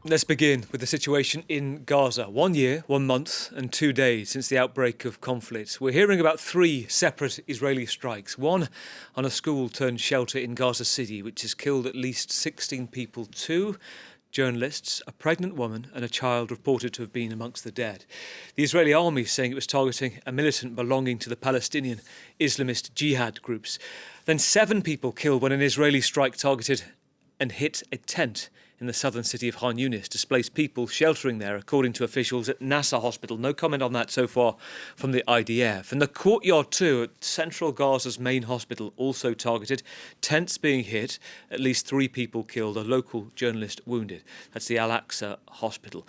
Let's begin with the situation in Gaza. 1 year, 1 month and 2 days since the outbreak of conflict. We're hearing about 3 separate Israeli strikes. One on a school turned shelter in Gaza City, which has killed at least 16 people. 2 journalists, a pregnant woman and a child reported to have been amongst the dead. The Israeli army saying it was targeting a militant belonging to the Palestinian Islamist jihad groups. Then 7 people killed when an Israeli strike targeted and hit a tent in the southern city of Khan Yunis, displaced people sheltering there, according to officials at Nasser Hospital. No comment on that so far from the IDF. And the courtyard too, at central Gaza's main hospital, also targeted. Tents being hit, at least 3 people killed, a local journalist wounded. That's the Al-Aqsa Hospital.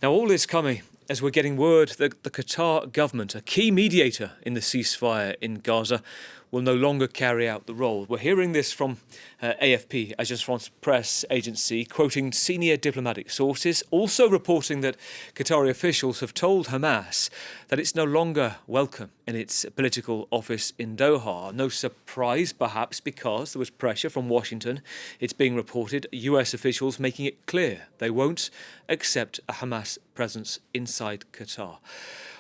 Now, all this coming as we're getting word that the Qatar government, a key mediator in the ceasefire in Gaza, will no longer carry out the role. We're hearing this from AFP, Agence France Presse Agency, quoting senior diplomatic sources, also reporting that Qatari officials have told Hamas that it's no longer welcome in its political office in Doha. No surprise, perhaps, because there was pressure from Washington. It's being reported, US officials making it clear they won't accept a Hamas presence inside Qatar.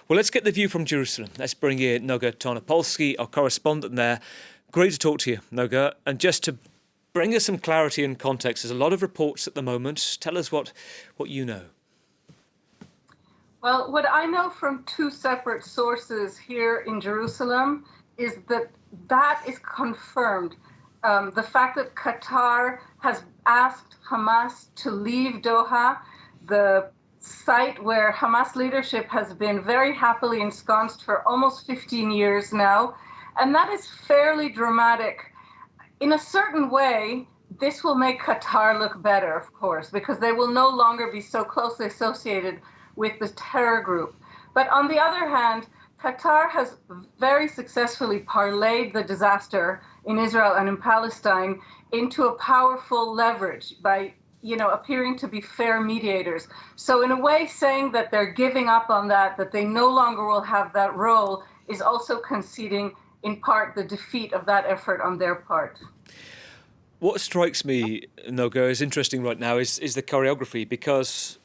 Well, let's get the view from Jerusalem. Let's bring in Noga Tarnopolsky, our correspondent there. Great to talk to you, Noga. And just to bring us some clarity and context, there's a lot of reports at the moment. Tell us what you know. Well, what I know from 2 separate sources here in Jerusalem is that is confirmed. The fact that Qatar has asked Hamas to leave Doha, the site where Hamas leadership has been very happily ensconced for almost 15 years now. And that is fairly dramatic. In a certain way, this will make Qatar look better, of course, because they will no longer be so closely associated with the terror group. But on the other hand, Qatar has very successfully parlayed the disaster in Israel and in Palestine into a powerful leverage by appearing to be fair mediators. So in a way, saying that they're giving up on that they no longer will have that role, is also conceding, in part, the defeat of that effort on their part. What strikes me, Noga, is interesting right now is the choreography, because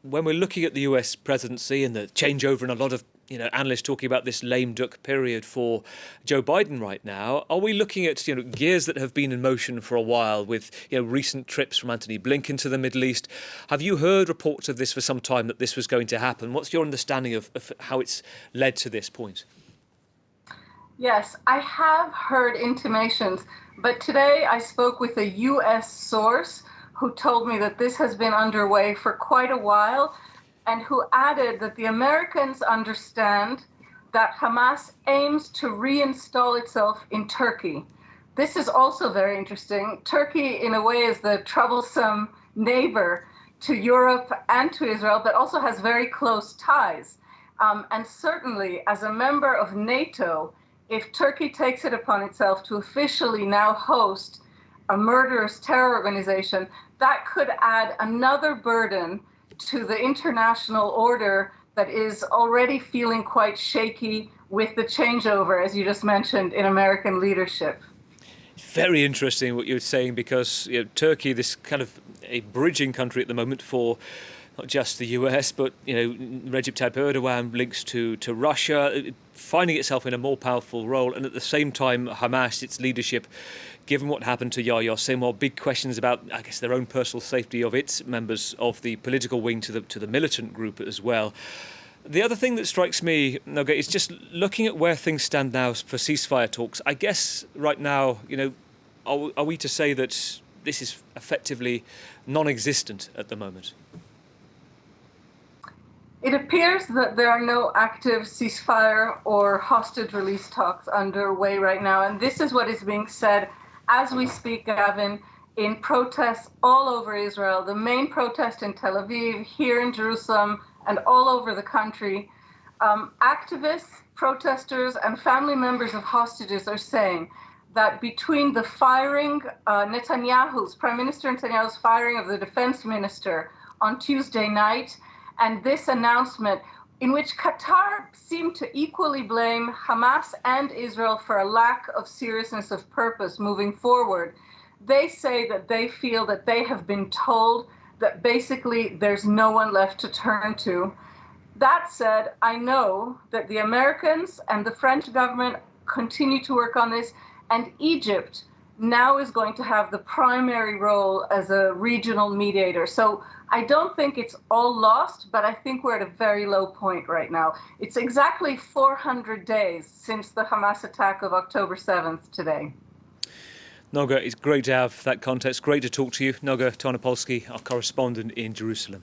when we're looking at the US presidency and the changeover and a lot of analysts talking about this lame duck period for Joe Biden right now, are we looking at gears that have been in motion for a while with recent trips from Antony Blinken to the Middle East? Have you heard reports of this for some time, that this was going to happen? What's your understanding of how it's led to this point? Yes, I have heard intimations, but today I spoke with a US source who told me that this has been underway for quite a while, and who added that the Americans understand that Hamas aims to reinstall itself in Turkey. This is also very interesting. Turkey, in a way, is the troublesome neighbor to Europe and to Israel, but also has very close ties. And certainly, as a member of NATO, if Turkey takes it upon itself to officially now host a murderous terror organization, that could add another burden to the international order that is already feeling quite shaky with the changeover, as you just mentioned, in American leadership. Very interesting what you're saying, because Turkey, this kind of a bridging country at the moment for not just the US, but Recep Tayyip Erdogan links to Russia, finding itself in a more powerful role, and at the same time Hamas, its leadership, given what happened to Yahya Sinwar, big questions about, I guess, their own personal safety of its members of the political wing to the militant group as well. The other thing that strikes me, Noga, is just looking at where things stand now for ceasefire talks. I guess right now, are we to say that this is effectively non-existent at the moment? It appears that there are no active ceasefire or hostage release talks underway right now, and this is what is being said as we speak, Gavin, in protests all over Israel. The main protest in Tel Aviv, here in Jerusalem, and all over the country. Activists, protesters, and family members of hostages are saying that between the firing, Prime Minister Netanyahu's firing of the defense minister on Tuesday night, and this announcement, in which Qatar seemed to equally blame Hamas and Israel for a lack of seriousness of purpose moving forward. They say that they feel that they have been told that basically there's no one left to turn to. That said, I know that the Americans and the French government continue to work on this, and Egypt now is going to have the primary role as a regional mediator. So I don't think it's all lost, but I think we're at a very low point right now. It's exactly 400 days since the Hamas attack of October 7th today. Noga, it's great to have that context. Great to talk to you. Noga Tarnopolsky, our correspondent in Jerusalem.